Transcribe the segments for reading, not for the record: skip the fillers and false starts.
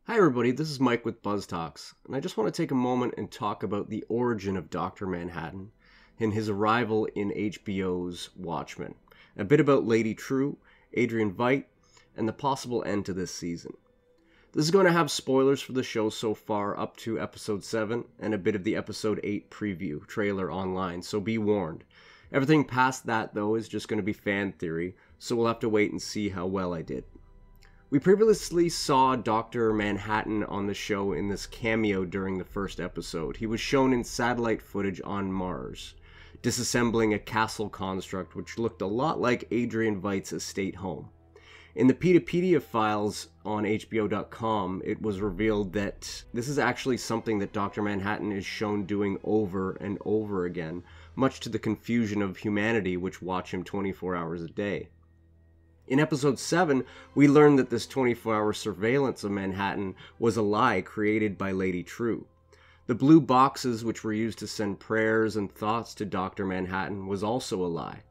Hi everybody, this is Mike with BuzzTox, and I just want to take a moment and talk about the origin of Dr. Manhattan and his arrival in HBO's Watchmen, a bit about Lady True, Adrian Veidt, and the possible end to this season. This is going to have spoilers for the show so far up to episode 7 and a bit of the episode 8 preview trailer online, so be warned. Everything past that though is just going to be fan theory, so we'll have to wait and see how well I did. We previously saw Dr. Manhattan on the show in this cameo during the first episode. He was shown in satellite footage on Mars, disassembling a castle construct which looked a lot like Adrian Veidt's estate home. In the Pedopedia files on HBO.com, it was revealed that this is actually something that Dr. Manhattan is shown doing over and over again, much to the confusion of humanity which watch him 24 hours a day. In episode 7, we learned that this 24-hour surveillance of Manhattan was a lie created by Lady True. The blue boxes which were used to send prayers and thoughts to Dr. Manhattan was also a lie,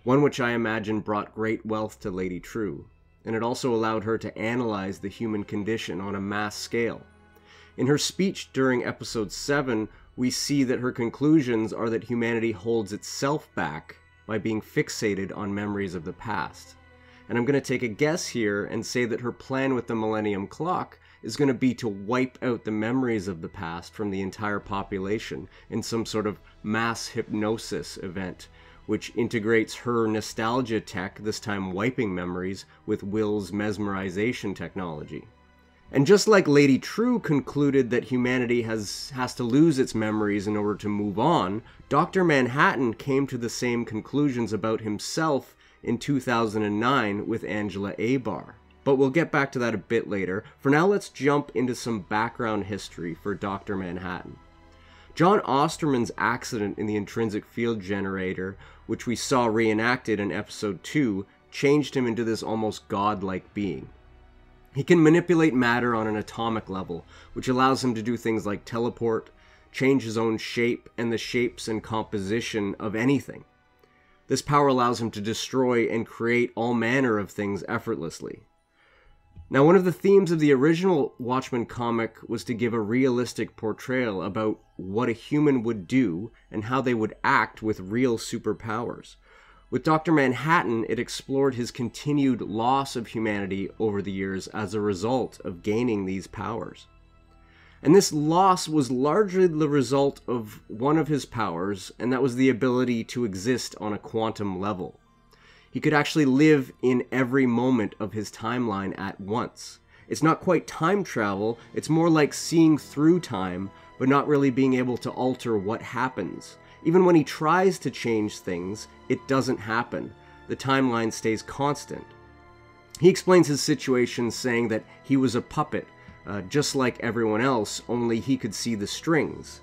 one which I imagine brought great wealth to Lady True, and it also allowed her to analyze the human condition on a mass scale. In her speech during episode 7, we see that her conclusions are that humanity holds itself back by being fixated on memories of the past. And I'm going to take a guess here and say that her plan with the Millennium Clock is going to be to wipe out the memories of the past from the entire population in some sort of mass hypnosis event, which integrates her nostalgia tech, this time wiping memories, with Will's mesmerization technology. And just like Lady True concluded that humanity has to lose its memories in order to move on, Dr. Manhattan came to the same conclusions about himself in 2009 with Angela Abar. But we'll get back to that a bit later. For now, let's jump into some background history for Dr. Manhattan. John Osterman's accident in the intrinsic field generator, which we saw reenacted in episode 2, changed him into this almost godlike being. He can manipulate matter on an atomic level, which allows him to do things like teleport, change his own shape, and the shapes and composition of anything. This power allows him to destroy and create all manner of things effortlessly. Now, one of the themes of the original Watchmen comic was to give a realistic portrayal about what a human would do and how they would act with real superpowers. With Dr. Manhattan, it explored his continued loss of humanity over the years as a result of gaining these powers. And this loss was largely the result of one of his powers, and that was the ability to exist on a quantum level. He could actually live in every moment of his timeline at once. It's not quite time travel, it's more like seeing through time, but not really being able to alter what happens. Even when he tries to change things, it doesn't happen. The timeline stays constant. He explains his situation saying that he was a puppet, just like everyone else, only he could see the strings.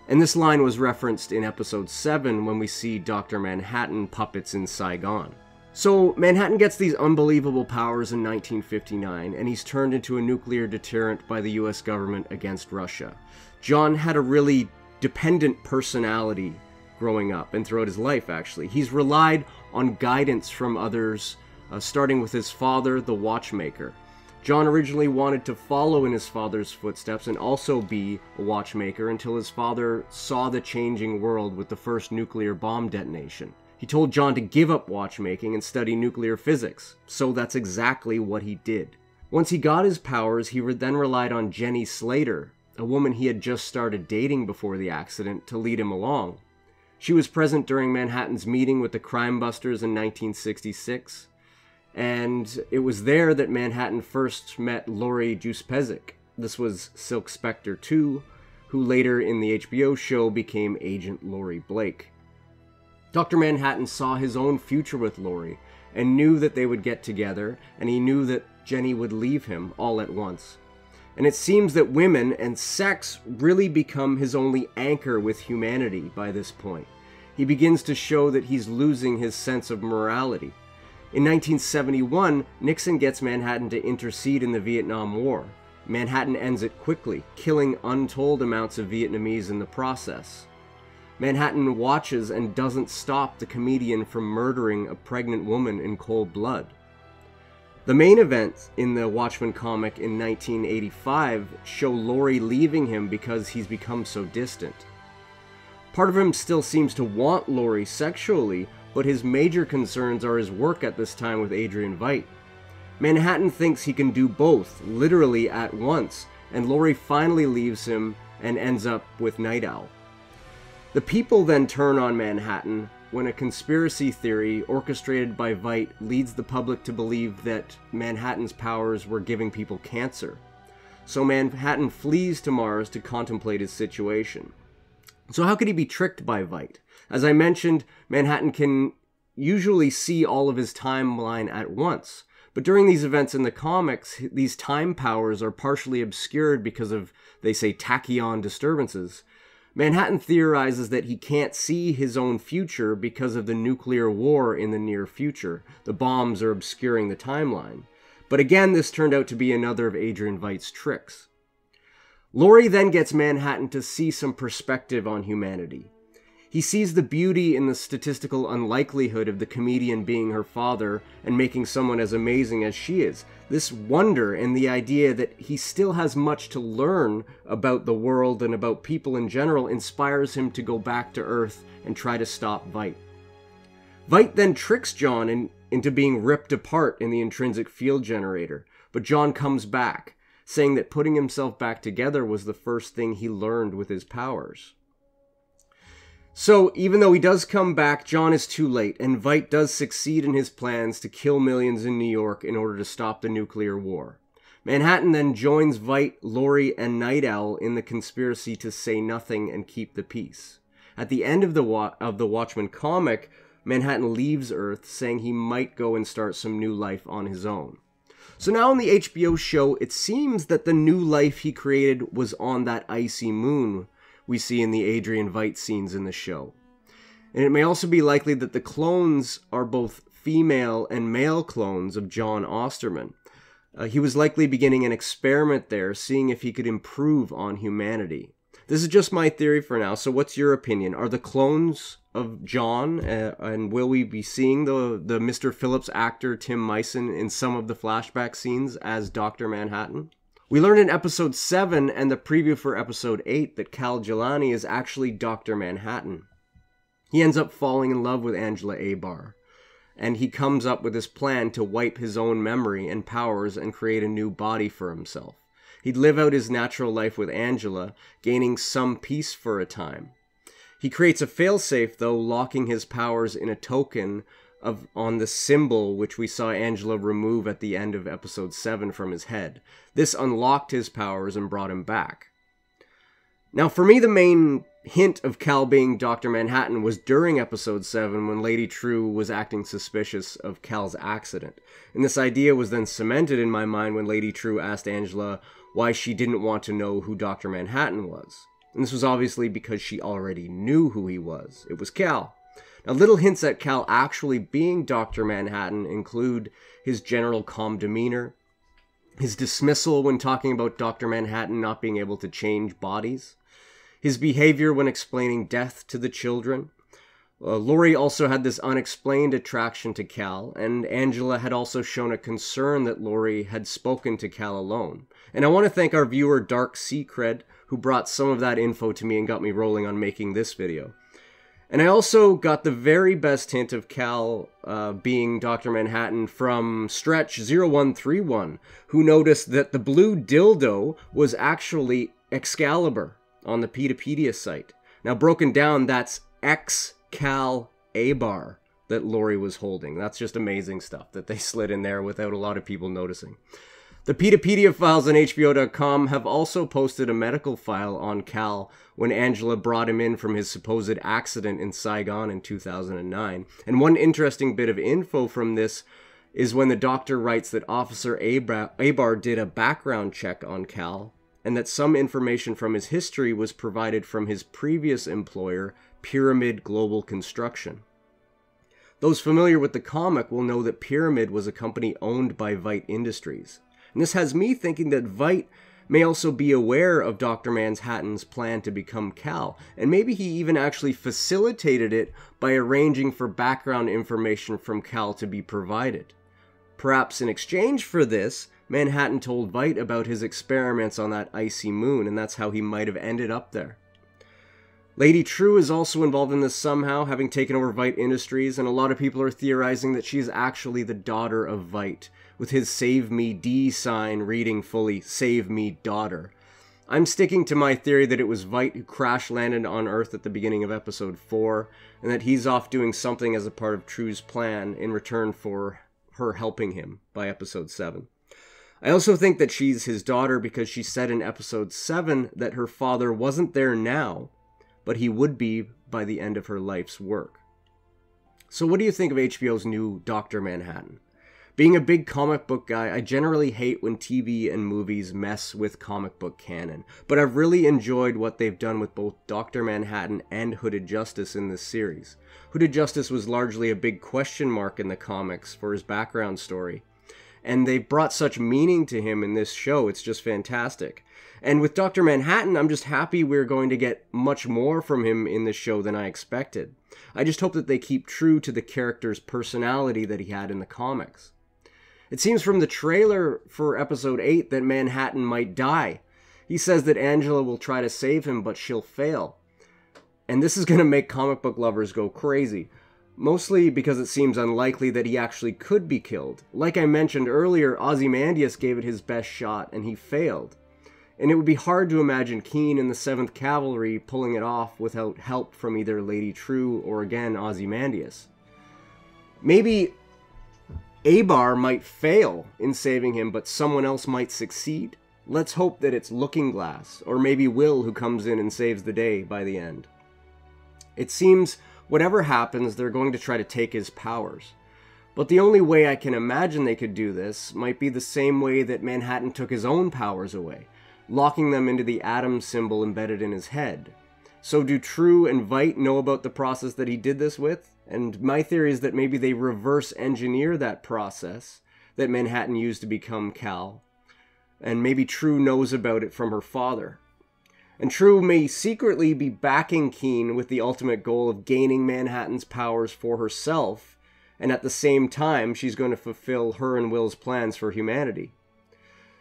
And this line was referenced in episode 7 when we see Dr. Manhattan puppets in Saigon. So Manhattan gets these unbelievable powers in 1959, and he's turned into a nuclear deterrent by the US government against Russia. John had a really dependent personality growing up, and throughout his life actually. He's relied on guidance from others, starting with his father, the watchmaker. John originally wanted to follow in his father's footsteps and also be a watchmaker until his father saw the changing world with the first nuclear bomb detonation. He told John to give up watchmaking and study nuclear physics, so that's exactly what he did. Once he got his powers, he then relied on Jenny Slater, a woman he had just started dating before the accident, to lead him along. She was present during Manhattan's meeting with the crime busters in 1966. And it was there that Manhattan first met Laurie Juspezek. This was Silk Spectre 2, who later in the HBO show became Agent Laurie Blake. Dr. Manhattan saw his own future with Laurie, and knew that they would get together, and he knew that Jenny would leave him all at once. And it seems that women and sex really become his only anchor with humanity by this point. He begins to show that he's losing his sense of morality. In 1971, Nixon gets Manhattan to intercede in the Vietnam War. Manhattan ends it quickly, killing untold amounts of Vietnamese in the process. Manhattan watches and doesn't stop the comedian from murdering a pregnant woman in cold blood. The main events in the Watchmen comic in 1985 show Laurie leaving him because he's become so distant. Part of him still seems to want Laurie sexually, but his major concerns are his work at this time with Adrian Veidt. Manhattan thinks he can do both, literally at once, and Laurie finally leaves him and ends up with Night Owl. The people then turn on Manhattan when a conspiracy theory orchestrated by Veidt leads the public to believe that Manhattan's powers were giving people cancer. So Manhattan flees to Mars to contemplate his situation. So how could he be tricked by Veidt? As I mentioned, Manhattan can usually see all of his timeline at once. But during these events in the comics, these time powers are partially obscured because of, they say, tachyon disturbances. Manhattan theorizes that he can't see his own future because of the nuclear war in the near future. The bombs are obscuring the timeline. But again, this turned out to be another of Adrian Veidt's tricks. Laurie then gets Manhattan to see some perspective on humanity. He sees the beauty in the statistical unlikelihood of the comedian being her father and making someone as amazing as she is. This wonder and the idea that he still has much to learn about the world and about people in general inspires him to go back to Earth and try to stop Veidt. Veidt then tricks John into being ripped apart in the intrinsic field generator, but John comes back, saying that putting himself back together was the first thing he learned with his powers. So, even though he does come back, John is too late, and Veidt does succeed in his plans to kill millions in New York in order to stop the nuclear war. Manhattan then joins Veidt, Laurie, and Night Owl in the conspiracy to say nothing and keep the peace. At the end of the Watchmen comic, Manhattan leaves Earth, saying he might go and start some new life on his own. So now in the HBO show, it seems that the new life he created was on that icy moon we see in the Adrian Veidt scenes in the show. And it may also be likely that the clones are both female and male clones of John Osterman. He was likely beginning an experiment there, seeing if he could improve on humanity. This is just my theory for now, so what's your opinion? Are the clones of John, and will we be seeing the Mr. Phillips actor Tim Meissen in some of the flashback scenes as Dr. Manhattan? We learned in episode 7 and the preview for episode 8 that Kal Jelani is actually Dr. Manhattan. He ends up falling in love with Angela Abar, and he comes up with this plan to wipe his own memory and powers and create a new body for himself. He'd live out his natural life with Angela, gaining some peace for a time. He creates a failsafe, though, locking his powers in a token on the symbol which we saw Angela remove at the end of episode 7 from his head. This unlocked his powers and brought him back. Now, for me, the main hint of Kal being Dr. Manhattan was during episode 7 when Lady True was acting suspicious of Kal's accident. And this idea was then cemented in my mind when Lady True asked Angela why she didn't want to know who Dr. Manhattan was. And this was obviously because she already knew who he was. It was Kal. Now, little hints at Kal actually being Dr. Manhattan include his general calm demeanor, his dismissal when talking about Dr. Manhattan not being able to change bodies, his behavior when explaining death to the children. Laurie also had this unexplained attraction to Kal, and Angela had also shown a concern that Laurie had spoken to Kal alone. And I want to thank our viewer Dark Seacred, who brought some of that info to me and got me rolling on making this video. And I also got the very best hint of Kal being Dr. Manhattan from Stretch0131, who noticed that the blue dildo was actually Excalibur on the Pedopedia site. Now, broken down, that's Kal Abar that Laurie was holding. That's just amazing stuff that they slid in there without a lot of people noticing. The Pedopedia files on HBO.com have also posted a medical file on Kal when Angela brought him in from his supposed accident in Saigon in 2009. And one interesting bit of info from this is when the doctor writes that Officer Abar did a background check on Kal, and that some information from his history was provided from his previous employer, Pyramid Global Construction. Those familiar with the comic will know that Pyramid was a company owned by Veidt Industries. And this has me thinking that Veidt may also be aware of Dr. Manhattan's plan to become Kal, and maybe he even actually facilitated it by arranging for background information from Kal to be provided. Perhaps in exchange for this, Manhattan told Veidt about his experiments on that icy moon, and that's how he might have ended up there. Lady True is also involved in this somehow, having taken over Veidt Industries, and a lot of people are theorizing that she is actually the daughter of Veidt, with his Save Me D sign reading fully, Save Me Daughter. I'm sticking to my theory that it was Veidt who crash-landed on Earth at the beginning of Episode 4, and that he's off doing something as a part of True's plan in return for her helping him by Episode 7. I also think that she's his daughter because she said in Episode 7 that her father wasn't there now, but he would be by the end of her life's work. So what do you think of HBO's new Dr. Manhattan? Being a big comic book guy, I generally hate when TV and movies mess with comic book canon, but I've really enjoyed what they've done with both Dr. Manhattan and Hooded Justice in this series. Hooded Justice was largely a big question mark in the comics for his background story, and they've brought such meaning to him in this show, it's just fantastic. And with Dr. Manhattan, I'm just happy we're going to get much more from him in this show than I expected. I just hope that they keep true to the character's personality that he had in the comics. It seems from the trailer for Episode 8 that Manhattan might die. He says that Angela will try to save him, but she'll fail. And this is going to make comic book lovers go crazy. Mostly because it seems unlikely that he actually could be killed. Like I mentioned earlier, Ozymandias gave it his best shot, and he failed. And it would be hard to imagine Keene and the 7th Cavalry pulling it off without help from either Lady True or again Ozymandias. Maybe Abar might fail in saving him, but someone else might succeed. Let's hope that it's Looking Glass, or maybe Will who comes in and saves the day by the end. It seems whatever happens, they're going to try to take his powers. But the only way I can imagine they could do this might be the same way that Manhattan took his own powers away, locking them into the atom symbol embedded in his head. So do True and Veidt know about the process that he did this with? And my theory is that maybe they reverse engineer that process that Manhattan used to become Cal. And maybe True knows about it from her father. And True may secretly be backing Keene with the ultimate goal of gaining Manhattan's powers for herself, and at the same time she's going to fulfill her and Will's plans for humanity.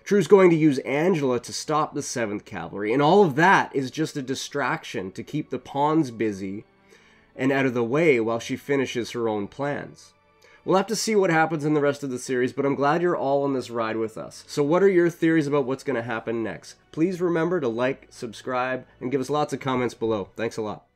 True's going to use Angela to stop the 7th Cavalry, and all of that is just a distraction to keep the pawns busy and out of the way while she finishes her own plans. We'll have to see what happens in the rest of the series, but I'm glad you're all on this ride with us. So what are your theories about what's going to happen next? Please remember to like, subscribe, and give us lots of comments below. Thanks a lot.